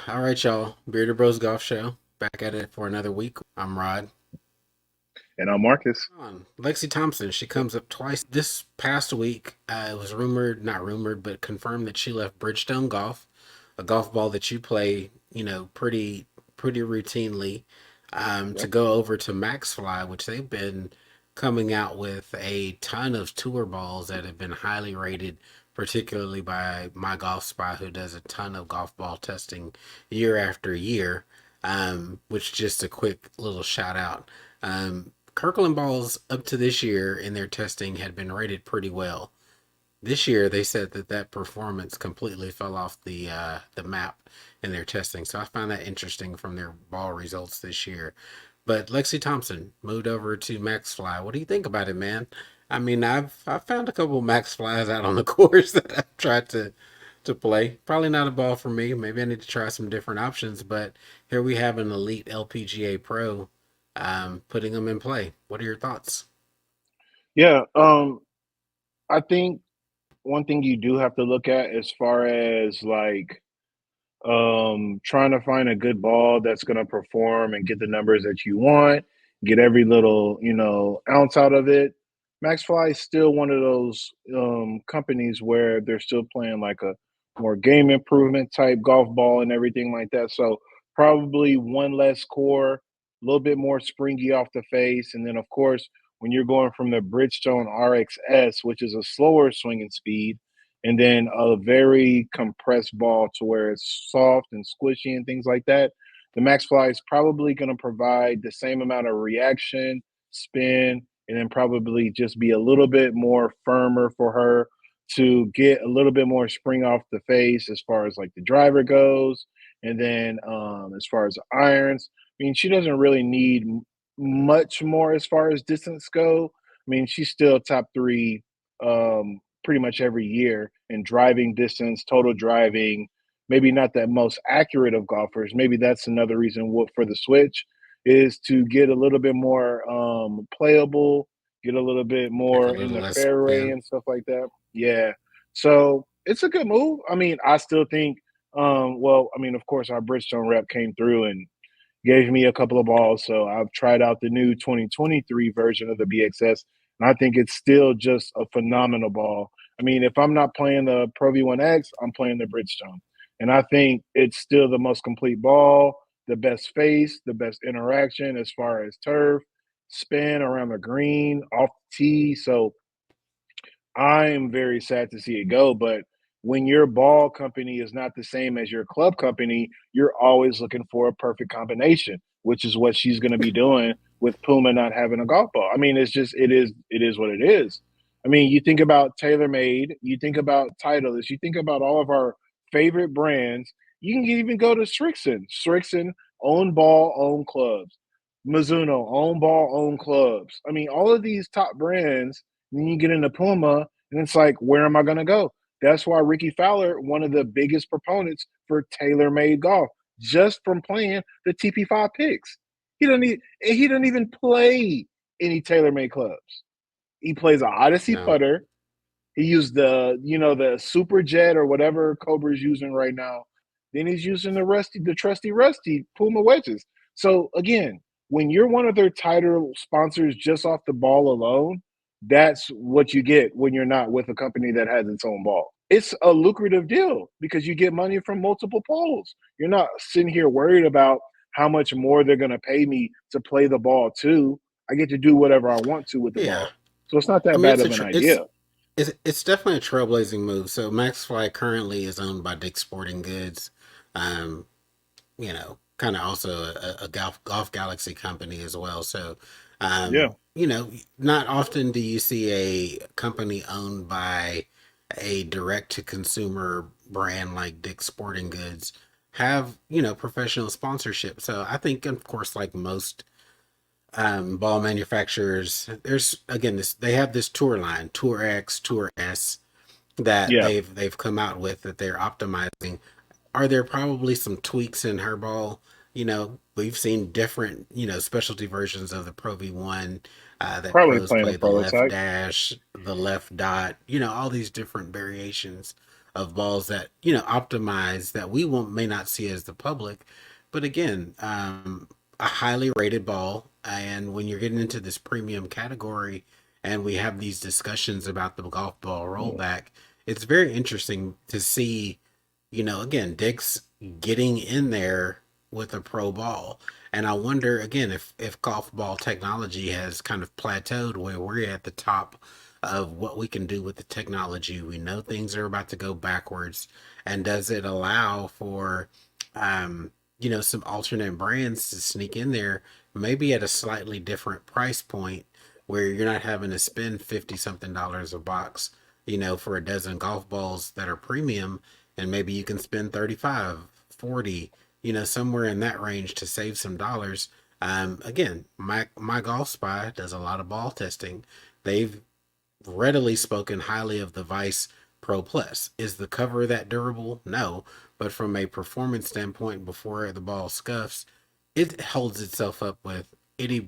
All right, y'all. Bearded Bros Golf Show. Back at it for another week. I'm Rod. And I'm Marcus. On Lexi Thompson. She comes up twice this past week. It was rumored, not rumored, but confirmed that she left Bridgestone Golf, a golf ball that you play, pretty routinely, to Yep. go over to Maxfli, which they've been coming out with a ton of tour balls that have been highly rated, particularly by my golf spy, who does a ton of golf ball testing year after year. Which just a quick little shout out. Kirkland balls up to this year in their testing had been rated pretty well. This year, they said that performance completely fell off the map in their testing. So I found that interesting from their ball results this year. But Lexi Thompson moved over to Max Fly. What do you think about it, man? I mean, I've found a couple of Max Flies out on the course that I've tried to play. Probably not a ball for me. Maybe I need to try some different options. But here we have an elite LPGA pro, putting them in play. What are your thoughts? Yeah. I think one thing you do have to look at as far as like trying to find a good ball that's gonna perform and get the numbers that you want, get every little, ounce out of it. MaxFly is still one of those companies where they're still playing like a more game improvement type golf ball and everything like that. So probably one less core, a little bit more springy off the face, and then of course when you're going from the Bridgestone RXS, which is a slower swinging speed, and then a very compressed ball to where it's soft and squishy and things like that. The Max Fly is probably going to provide the same amount of reaction, spin, and then probably just be a little bit more firmer for her to get a little bit more spring off the face as far as like the driver goes. And then as far as the irons, I mean, she doesn't really need much more as far as distance go. I mean, she's still top three pretty much every year in driving distance, total driving. Maybe not the most accurate of golfers. Maybe that's another reason for the switch is to get a little bit more playable, get a little bit Like a more in little the less fairway spin. and stuff like that. Yeah. So it's a good move. I mean, I still think, well, I mean, of course, our Bridgestone rep came through and gave me a couple of balls. So I've tried out the new 2023 version of the BXS, and I think it's still just a phenomenal ball. I mean, if I'm not playing the Pro V1X, I'm playing the Bridgestone. And I think it's still the most complete ball, the best face, the best interaction as far as turf, spin around the green, off the tee. So I am very sad to see it go, but when your ball company is not the same as your club company, you're always looking for a perfect combination, which is what she's going to be doing with Puma not having a golf ball. I mean, it is what it is. I mean, you think about TaylorMade, you think about Titleist, you think about all of our favorite brands. You can even go to Strixon, own ball, own clubs. Mizuno, own ball, own clubs. I mean, all of these top brands. Then you get into Puma, and it's like, where am I going to go? That's why Ricky Fowler, one of the biggest proponents for tailor-made golf, just from playing the TP5 picks. He doesn't even play any tailor-made clubs. He plays a Odyssey No. putter. He used the Super Jet or whatever Cobra's using right now. Then he's using the trusty Rusty Puma wedges. So again, when you're one of their tighter sponsors just off the ball alone, that's what you get when you're not with a company that has its own ball. It's a lucrative deal because you get money from multiple poles. You're not sitting here worried about how much more they're going to pay me to play the ball too. I get to do whatever I want to with the Yeah. ball. So it's not I that mean, bad of an idea. it's definitely a trailblazing move. So Maxfly currently is owned by Dick's Sporting Goods. Um, kind of also a golf galaxy company as well. So, Yeah. not often do you see a company owned by a direct to consumer brand like Dick's Sporting Goods have professional sponsorship. So I think, of course, like most ball manufacturers, there's again this they have this tour line, Tour X, Tour S, that Yeah. they've come out with that they're optimizing. Are there probably some tweaks in her ball? We've seen different, specialty versions of the Pro V1 that Probably pros playing a play, the left prototype. dash, the left dot, all these different variations of balls that optimize that we won't may not see as the public, but again, a highly rated ball. And when you're getting into this premium category, and we have these discussions about the golf ball Yeah. rollback, it's very interesting to see, again, Dick's getting in there with a pro ball. And I wonder again if golf ball technology has kind of plateaued where we're at the top of what we can do with the technology. We know things are about to go backwards, and does it allow for some alternate brands to sneak in there, maybe at a slightly different price point where you're not having to spend 50 something dollars a box, for a dozen golf balls that are premium, and maybe you can spend 35, 40, somewhere in that range to save some dollars. Again, my golf spy does a lot of ball testing. They've readily spoken highly of the Vice Pro Plus. Is the cover that durable? No, but from a performance standpoint, before the ball scuffs, it holds itself up with any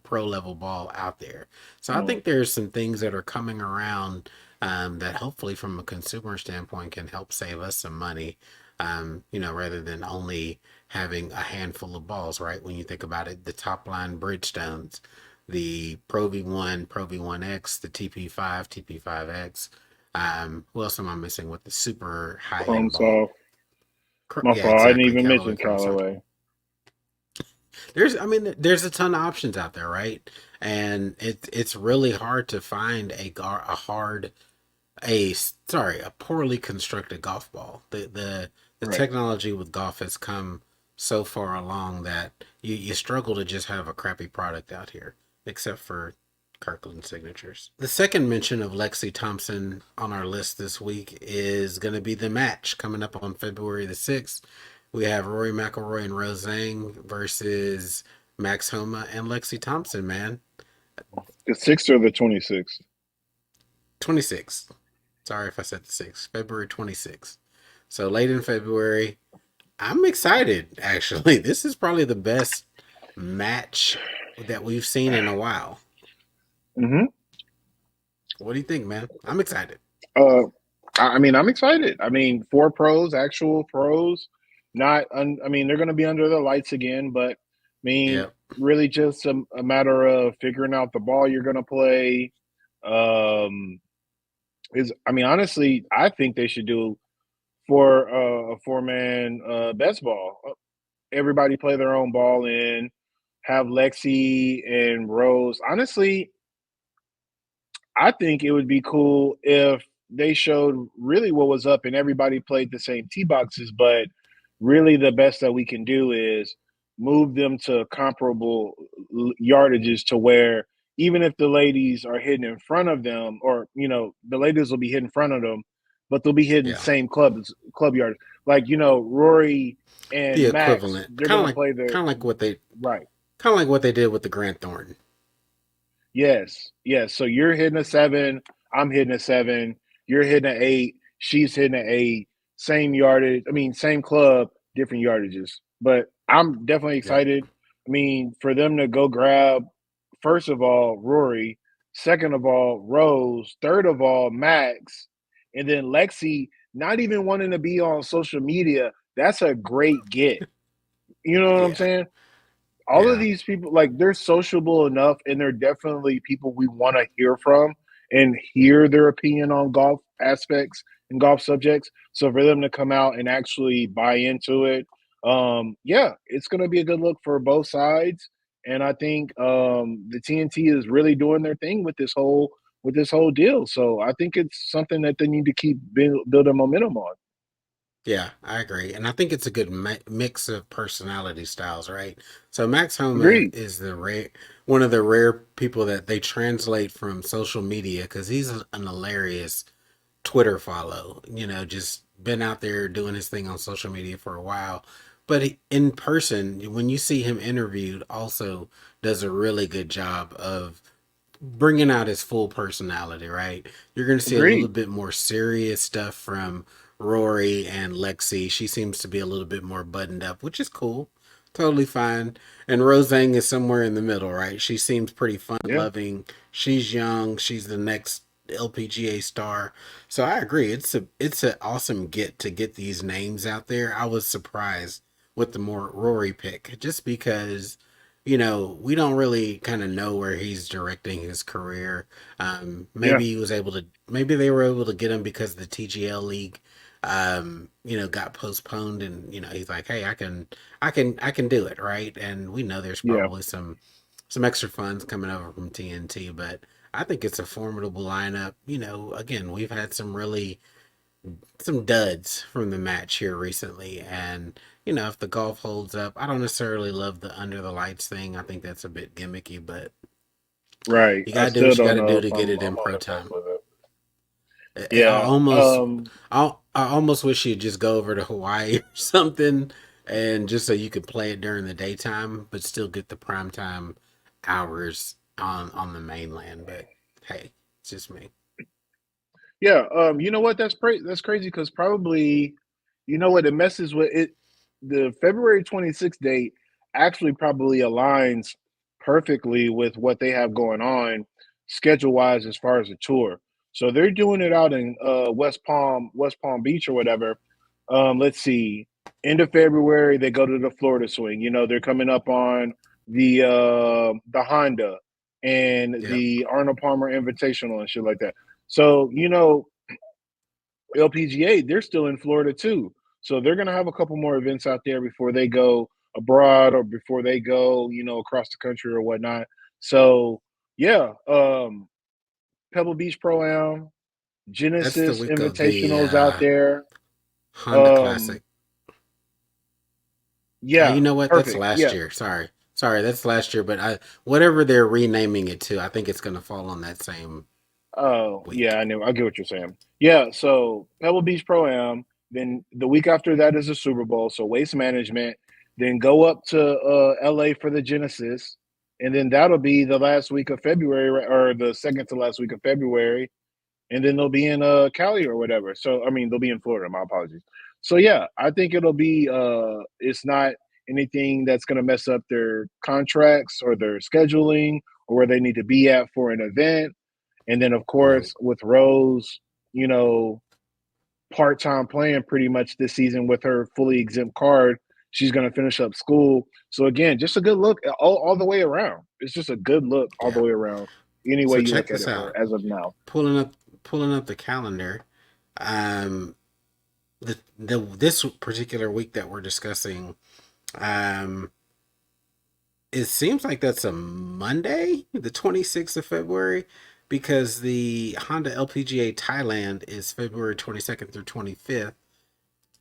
pro level ball out there. So I Mm. think there's some things that are coming around, that hopefully from a consumer standpoint can help save us some money. Rather than only having a handful of balls, right? When you think about it, the top line Bridgestones, the Pro V1, Pro V1X, the TP5, TP5X. Who else am I missing with the super high Chrome end ball? soft. My Yeah, fault. I didn't exactly. even Callaway mention Chrome Soft. Callaway. There's a ton of options out there, right? And it's really hard to find a poorly constructed golf ball. The Right. technology with golf has come so far along that you struggle to just have a crappy product out here, except for Kirkland signatures. The second mention of Lexi Thompson on our list this week is going to be the match coming up on February the 6th. We have Rory McIlroy and Zhang versus Max Homa and Lexi Thompson, man. The 6th or the 26th? 26th. Sorry if I said the 6th. February 26th. So late in February. I'm excited, actually. This is probably the best match that we've seen in a while. Mm-hmm. What do you think, man? I'm excited. Uh, I'm excited. I mean, four pros, actual pros. I mean, they're going to be under the lights again, but I mean, Yep. really just a matter of figuring out the ball you're going to play. Um, honestly, I think they should do a four man best ball. Everybody play their own ball in. Have Lexi and Rose. Honestly, I think it would be cool if they showed really what was up and everybody played the same tee boxes, but really the best that we can do is move them to comparable yardages to where even if the ladies are hitting in front of them, or the ladies will be hitting in front of them, but they'll be hitting Yeah. same club yard. Like, Rory The and Max, equivalent. they're gonna play their Kind of like what they right. kind of like what they did with the Grant Thornton. Yes, yes. So you're hitting a seven, I'm hitting a seven, you're hitting an eight, she's hitting an eight, same yardage. I mean, same club, different yardages. But I'm definitely Yep. excited. I mean, for them to go grab, first of all, Rory, second of all, Rose, third of all, Max, and then Lexi, not even wanting to be on social media. That's a great get. You know what I'm Yeah. saying? All of Yeah. these people, like, they're sociable enough, and they're definitely people we want to hear from and hear their opinion on golf aspects and golf subjects. So for them to come out and actually buy into it, yeah, it's going to be a good look for both sides. And I think the TNT is really doing their thing with this whole deal. So I think it's something that they need to keep building momentum on. Yeah, I agree, and I think it's a good mix of personality styles, right? So Max Homa Agreed. is one of the rare people that they translate from social media because he's an hilarious Twitter follow. Just been out there doing his thing on social media for a while, but in person, when you see him interviewed, also does a really good job of bringing out his full personality, right? You're going to see a little Agreed. bit more serious stuff from Rory and Lexi. She seems to be a little bit more buttoned up, which is cool. Totally fine. And Zhang is somewhere in the middle, right? She seems pretty fun Yeah. loving. She's young. She's the next LPGA star. So I agree. It's an awesome to get these names out there. I was surprised with the more Rory pick, just because we don't really kind of know where he's directing his career. Yeah, Maybe they were able to get him because the TGL league, got postponed, and he's like, hey, I can do it, right? And we know there's yeah, probably some extra funds coming over from TNT, but I think it's a formidable lineup. Again, we've had some duds from the match here recently, and if the golf holds up, I don't necessarily love the under the lights thing. I think that's a bit gimmicky, but right. you I gotta do still what you don't gotta know do if to get it I'm in on pro the fence time. with it. I Yeah. almost, I almost wish you'd just go over to Hawaii or something, and just so you could play it during the daytime, but still get the prime time hours on the mainland. But hey, it's just me. Yeah, you know what? That's crazy because probably, you know what? It messes with it. The February 26th date actually probably aligns perfectly with what they have going on schedule wise as far as the tour. So they're doing it out in West Palm Beach or whatever. Let's see. End of February, they go to the Florida swing. You know, they're coming up on the Honda and Yep. the Arnold Palmer Invitational and shit like that. So, LPGA, they're still in Florida too. So they're going to have a couple more events out there before they go abroad or before they go, across the country or whatnot. So, yeah, Pebble Beach Pro Am, That's the Genesis week of the Invitationals out there. Honda Um, Classic. You yeah, know what? That's perfect. last Yeah. year. Sorry, that's last year. But whatever they're renaming it to, I think it's going to fall on that same Oh, yeah, week. I know. I get what you're saying. Yeah, so Pebble Beach Pro Am. Then the week after that is the Super Bowl, so Waste Management. Then go up to LA for the Genesis, and then that'll be the last week of February, or the second to last week of February, and then they'll be in Cali or whatever. So I mean, they'll be in Florida. My apologies. So yeah, I think it'll be. It's not anything that's going to mess up their contracts or their scheduling or where they need to be at for an event. And then, of Right. course, with Rose, you know, part time playing pretty much this season with her fully exempt card, she's going to finish up school. So, again, just a good look all the way around. It's just a good look all the Yeah. way around, any way So you check look at this it for out. as of now. Pulling up pulling up the calendar. Um, the this particular week that we're discussing, um, it seems like that's a Monday, the 26th of February, because the Honda LPGA Thailand is February 22nd through 25th.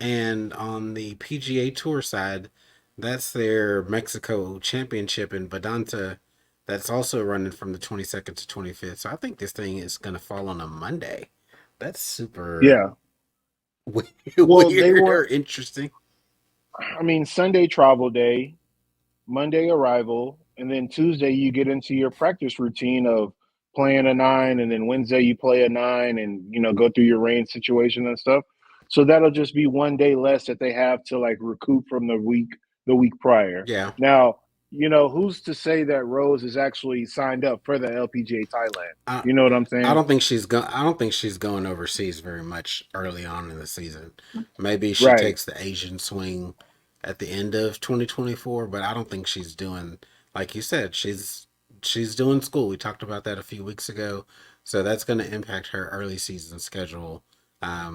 And on the PGA Tour side, that's their Mexico Championship in Vedanta. That's also running from the 22nd to 25th. So I think this thing is going to fall on a Monday. That's super Yeah. Well, they weird or were, interesting. I mean, Sunday travel day, Monday arrival, and then Tuesday you get into your practice routine of playing a nine, and then Wednesday you play a nine, and go through your range situation and stuff. So that'll just be one day less that they have to like recoup from the week prior. Yeah. Now, who's to say that Rose is actually signed up for the LPGA Thailand? I, You know what I'm I saying? don't think she's going. I don't think she's going overseas very much early on in the season. Maybe she Right. takes the Asian swing at the end of 2024, but I don't think she's doing like you said. She's doing school. We talked about that a few weeks ago, so that's going to impact her early season schedule,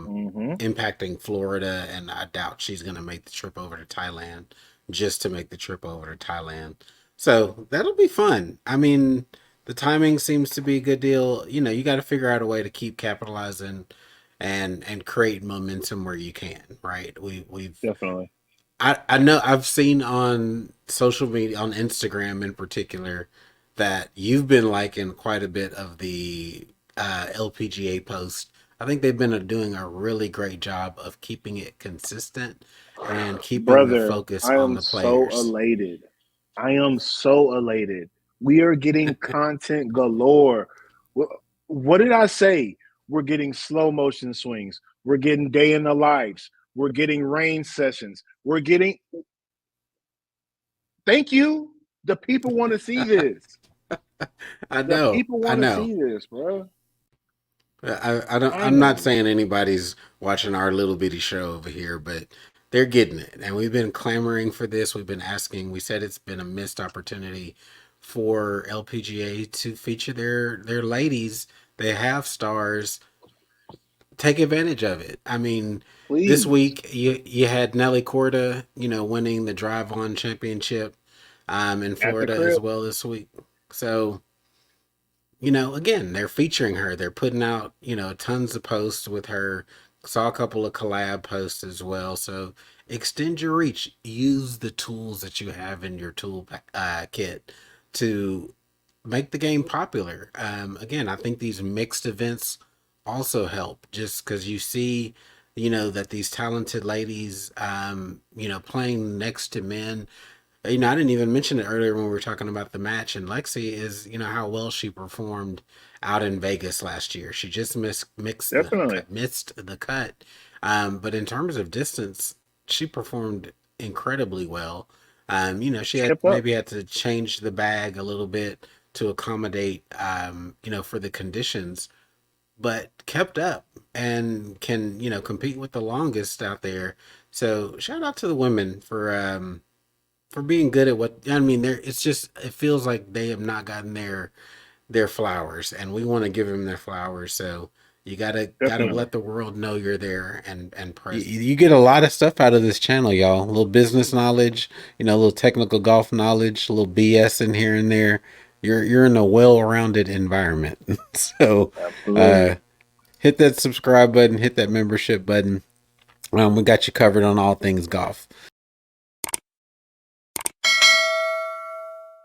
Hmm. impacting Florida, and I doubt she's going to make the trip over to Thailand just to make the trip over to Thailand. So that'll be fun. I mean, the timing seems to be a good deal. You got to figure out a way to keep capitalizing and create momentum where you can, right? We've Definitely. I know I've seen on social media, on Instagram in particular, that you've been liking quite a bit of the LPGA post. I think they've been doing a really great job of keeping it consistent and keeping the Brother, focus I on am the so players. elated. I am so elated. We are getting content galore. What did I say? We're getting slow motion swings. We're getting day in the lives. We're getting rain sessions. We're getting, thank you. The people want to see this. I The know, people I want to know. see this, bro. I don't. I I'm not know. saying anybody's watching our little bitty show over here, but they're getting it, and we've been clamoring for this. We've been asking. We said it's been a missed opportunity for LPGA to feature their ladies. They have stars. Take advantage of it. I mean, this Please. week you had Nelly Corda, winning the Drive On Championship, in At the Florida as crib. well this week. So again, they're featuring her. They're putting out, tons of posts with her. Saw a couple of collab posts as well. So extend your reach. Use the tools that you have in your tool kit to make the game popular. Again, I think these mixed events also help just because you see, that these talented ladies, playing next to men. I didn't even mention it earlier when we were talking about the match. And Lexi is, how well she performed out in Vegas last year. She just Definitely. missed the cut. But in terms of distance, she performed incredibly well. She had Kept up. maybe had to change the bag a little bit to accommodate, for the conditions, but kept up and can, compete with the longest out there. So shout out to the women for being good at what I mean. It's just it feels like they have not gotten their flowers, and we want to give them their flowers. So you gotta Definitely. let the world know you're there and present. You get a lot of stuff out of this channel, y'all. A little business knowledge, a little technical golf knowledge, a little BS in here and there. You're in a well-rounded environment. So uh, Absolutely. hit that subscribe button, hit that membership button. We got you covered on all things golf.